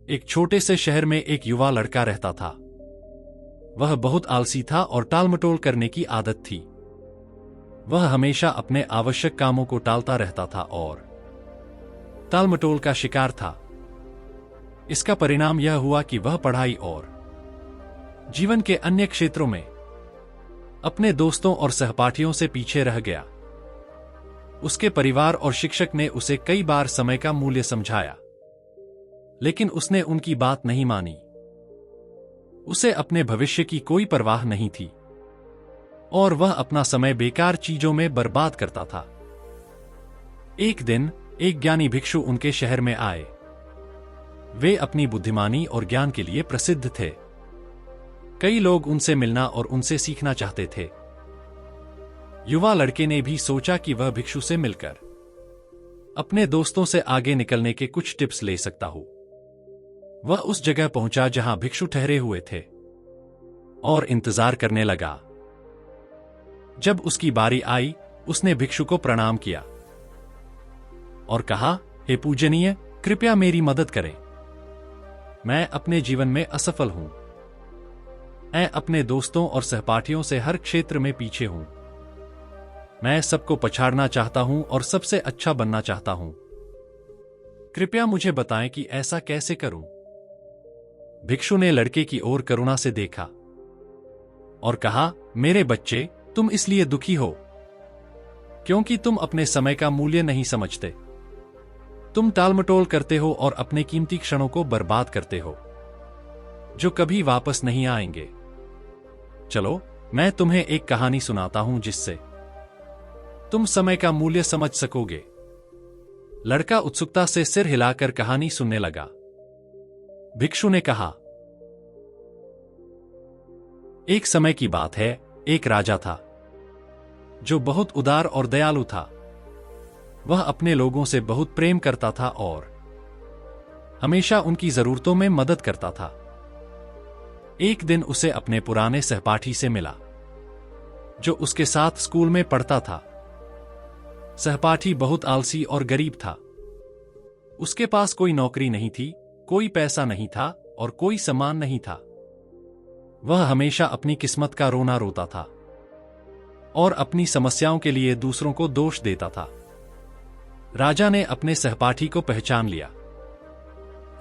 एक छोटे से शहर में एक युवा लड़का रहता था। वह बहुत आलसी था और टालमटोल करने की आदत थी। वह हमेशा अपने आवश्यक कामों को टालता रहता था और टालमटोल का शिकार था। इसका परिणाम यह हुआ कि वह पढ़ाई और जीवन के अन्य क्षेत्रों में अपने दोस्तों और सहपाठियों से पीछे रह गया। उसके परिवार और शिक्षक ने उसे कई बार समय का मूल्य समझाया, लेकिन उसने उनकी बात नहीं मानी। उसे अपने भविष्य की कोई परवाह नहीं थी और वह अपना समय बेकार चीजों में बर्बाद करता था। एक दिन एक ज्ञानी भिक्षु उनके शहर में आए। वे अपनी बुद्धिमानी और ज्ञान के लिए प्रसिद्ध थे। कई लोग उनसे मिलना और उनसे सीखना चाहते थे। युवा लड़के ने भी सोचा कि वह भिक्षु से मिलकर अपने दोस्तों से आगे निकलने के कुछ टिप्स ले सकता हो। वह उस जगह पहुंचा जहां भिक्षु ठहरे हुए थे और इंतजार करने लगा। जब उसकी बारी आई, उसने भिक्षु को प्रणाम किया और कहा, हे पूजनीय, कृपया मेरी मदद करें। मैं अपने जीवन में असफल हूं। मैं अपने दोस्तों और सहपाठियों से हर क्षेत्र में पीछे हूं। मैं सबको पछाड़ना चाहता हूं और सबसे अच्छा बनना चाहता हूं। कृपया मुझे बताएं कि ऐसा कैसे करूं। भिक्षु ने लड़के की ओर करुणा से देखा और कहा, मेरे बच्चे, तुम इसलिए दुखी हो क्योंकि तुम अपने समय का मूल्य नहीं समझते। तुम टालमटोल करते हो और अपने कीमती क्षणों को बर्बाद करते हो, जो कभी वापस नहीं आएंगे। चलो, मैं तुम्हें एक कहानी सुनाता हूं जिससे तुम समय का मूल्य समझ सकोगे। लड़का उत्सुकता से सिर हिलाकर कहानी सुनने लगा। भिक्षु ने कहा, एक समय की बात है, एक राजा था जो बहुत उदार और दयालु था। वह अपने लोगों से बहुत प्रेम करता था और हमेशा उनकी जरूरतों में मदद करता था। एक दिन उसे अपने पुराने सहपाठी से मिला जो उसके साथ स्कूल में पढ़ता था। सहपाठी बहुत आलसी और गरीब था। उसके पास कोई नौकरी नहीं थी, कोई पैसा नहीं था और कोई सम्मान नहीं था। वह हमेशा अपनी किस्मत का रोना रोता था और अपनी समस्याओं के लिए दूसरों को दोष देता था। राजा ने अपने सहपाठी को पहचान लिया।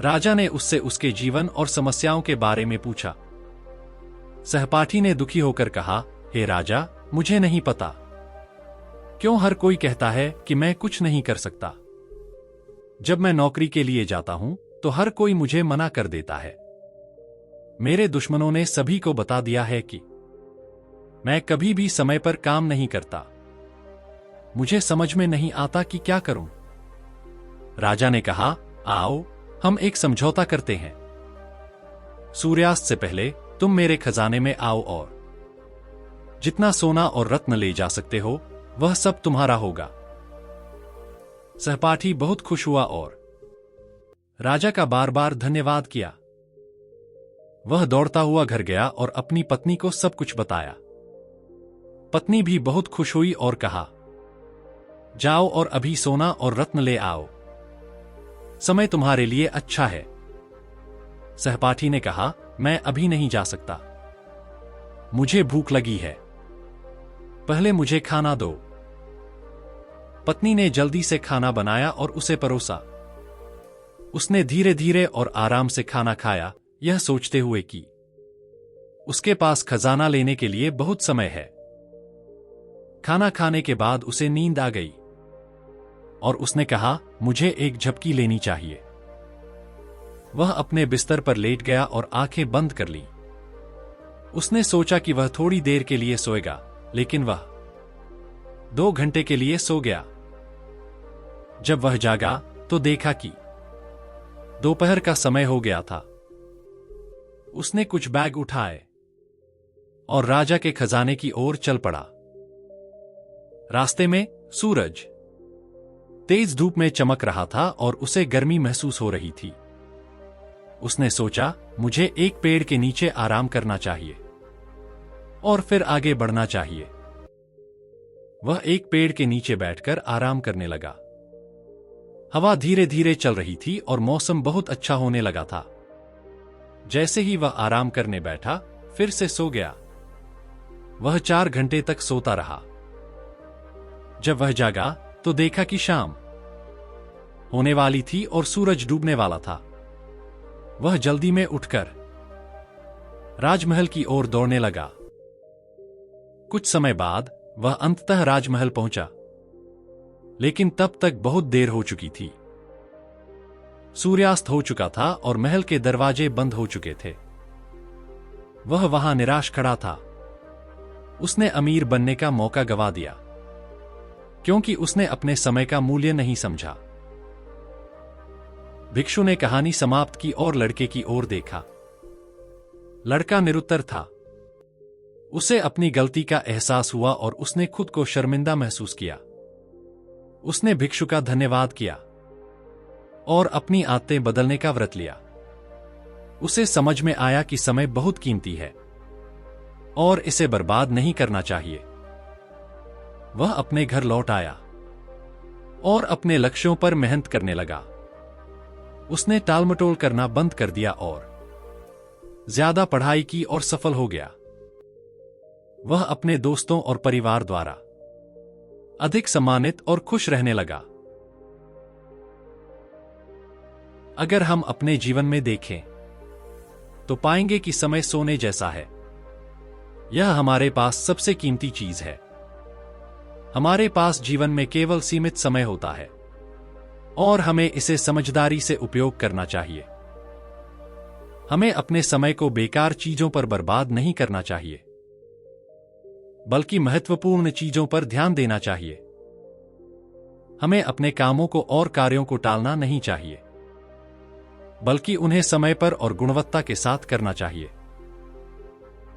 राजा ने उससे उसके जीवन और समस्याओं के बारे में पूछा। सहपाठी ने दुखी होकर कहा, हे राजा, मुझे नहीं पता क्यों हर कोई कहता है कि मैं कुछ नहीं कर सकता। जब मैं नौकरी के लिए जाता हूं तो हर कोई मुझे मना कर देता है। मेरे दुश्मनों ने सभी को बता दिया है कि मैं कभी भी समय पर काम नहीं करता। मुझे समझ में नहीं आता कि क्या करूं। राजा ने कहा, आओ हम एक समझौता करते हैं। सूर्यास्त से पहले तुम मेरे खजाने में आओ और जितना सोना और रत्न ले जा सकते हो वह सब तुम्हारा होगा। सहपाठी बहुत खुश हुआ और राजा का बार बार धन्यवाद किया। वह दौड़ता हुआ घर गया और अपनी पत्नी को सब कुछ बताया। पत्नी भी बहुत खुश हुई और कहा, जाओ और अभी सोना और रत्न ले आओ। समय तुम्हारे लिए अच्छा है। सहपाठी ने कहा, मैं अभी नहीं जा सकता। मुझे भूख लगी है। पहले मुझे खाना दो। पत्नी ने जल्दी से खाना बनाया और उसे परोसा। उसने धीरे धीरे और आराम से खाना खाया, यह सोचते हुए कि उसके पास खजाना लेने के लिए बहुत समय है। खाना खाने के बाद उसे नींद आ गई और उसने कहा, मुझे एक झपकी लेनी चाहिए। वह अपने बिस्तर पर लेट गया और आंखें बंद कर ली। उसने सोचा कि वह थोड़ी देर के लिए सोएगा, लेकिन वह 2 घंटे के लिए सो गया। जब वह जागा तो देखा कि दोपहर का समय हो गया था। उसने कुछ बैग उठाए और राजा के खजाने की ओर चल पड़ा। रास्ते में सूरज तेज धूप में चमक रहा था और उसे गर्मी महसूस हो रही थी। उसने सोचा, मुझे एक पेड़ के नीचे आराम करना चाहिए और फिर आगे बढ़ना चाहिए। वह एक पेड़ के नीचे बैठकर आराम करने लगा। हवा धीरे धीरे चल रही थी और मौसम बहुत अच्छा होने लगा था। जैसे ही वह आराम करने बैठा, फिर से सो गया। वह 4 घंटे तक सोता रहा। जब वह जागा तो देखा कि शाम होने वाली थी और सूरज डूबने वाला था। वह जल्दी में उठकर राजमहल की ओर दौड़ने लगा। कुछ समय बाद वह अंततः राजमहल पहुंचा, लेकिन तब तक बहुत देर हो चुकी थी। सूर्यास्त हो चुका था और महल के दरवाजे बंद हो चुके थे। वह वहां निराश खड़ा था। उसने अमीर बनने का मौका गंवा दिया, क्योंकि उसने अपने समय का मूल्य नहीं समझा। भिक्षु ने कहानी समाप्त की और लड़के की ओर देखा। लड़का निरुत्तर था। उसे अपनी गलती का एहसास हुआ और उसने खुद को शर्मिंदा महसूस किया। उसने भिक्षु का धन्यवाद किया और अपनी आदतें बदलने का व्रत लिया। उसे समझ में आया कि समय बहुत कीमती है और इसे बर्बाद नहीं करना चाहिए। वह अपने घर लौट आया और अपने लक्ष्यों पर मेहनत करने लगा। उसने टालमटोल करना बंद कर दिया और ज्यादा पढ़ाई की और सफल हो गया। वह अपने दोस्तों और परिवार द्वारा अधिक सम्मानित और खुश रहने लगा। अगर हम अपने जीवन में देखें तो पाएंगे कि समय सोने जैसा है। यह हमारे पास सबसे कीमती चीज है। हमारे पास जीवन में केवल सीमित समय होता है और हमें इसे समझदारी से उपयोग करना चाहिए। हमें अपने समय को बेकार चीजों पर बर्बाद नहीं करना चाहिए, बल्कि महत्वपूर्ण चीजों पर ध्यान देना चाहिए। हमें अपने कामों को और कार्यों को टालना नहीं चाहिए, बल्कि उन्हें समय पर और गुणवत्ता के साथ करना चाहिए।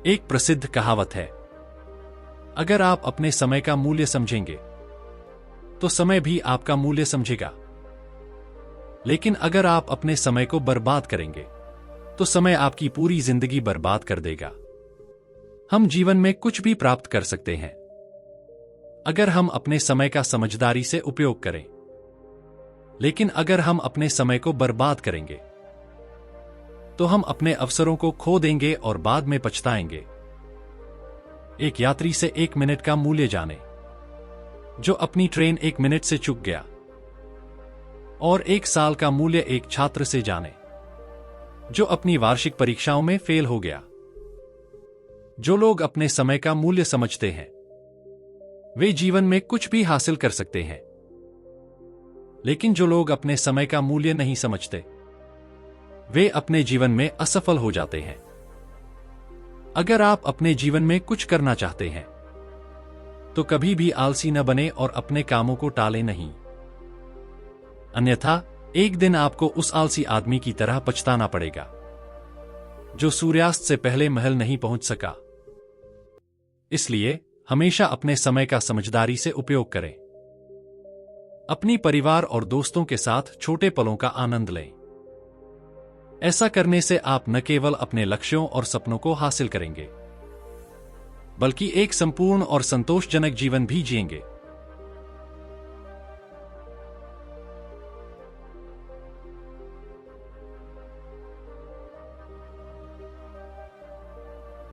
एक प्रसिद्ध कहावत है, अगर आप अपने समय का मूल्य समझेंगे तो समय भी आपका मूल्य समझेगा। लेकिन अगर आप अपने समय को बर्बाद करेंगे तो समय आपकी पूरी जिंदगी बर्बाद कर देगा। हम जीवन में कुछ भी प्राप्त कर सकते हैं अगर हम अपने समय का समझदारी से उपयोग करें, लेकिन अगर हम अपने समय को बर्बाद करेंगे तो हम अपने अवसरों को खो देंगे और बाद में पछताएंगे। एक यात्री से 1 मिनट का मूल्य जाने, जो अपनी ट्रेन 1 मिनट से चूक गया, और 1 साल का मूल्य एक छात्र से जाने जो अपनी वार्षिक परीक्षाओं में फेल हो गया। जो लोग अपने समय का मूल्य समझते हैं वे जीवन में कुछ भी हासिल कर सकते हैं, लेकिन जो लोग अपने समय का मूल्य नहीं समझते वे अपने जीवन में असफल हो जाते हैं। अगर आप अपने जीवन में कुछ करना चाहते हैं तो कभी भी आलसी न बने और अपने कामों को टालें नहीं, अन्यथा एक दिन आपको उस आलसी आदमी की तरह पछताना पड़ेगा जो सूर्यास्त से पहले महल नहीं पहुंच सका। इसलिए हमेशा अपने समय का समझदारी से उपयोग करें। अपनी परिवार और दोस्तों के साथ छोटे पलों का आनंद लें। ऐसा करने से आप न केवल अपने लक्ष्यों और सपनों को हासिल करेंगे, बल्कि एक संपूर्ण और संतोषजनक जीवन भी जिएंगे।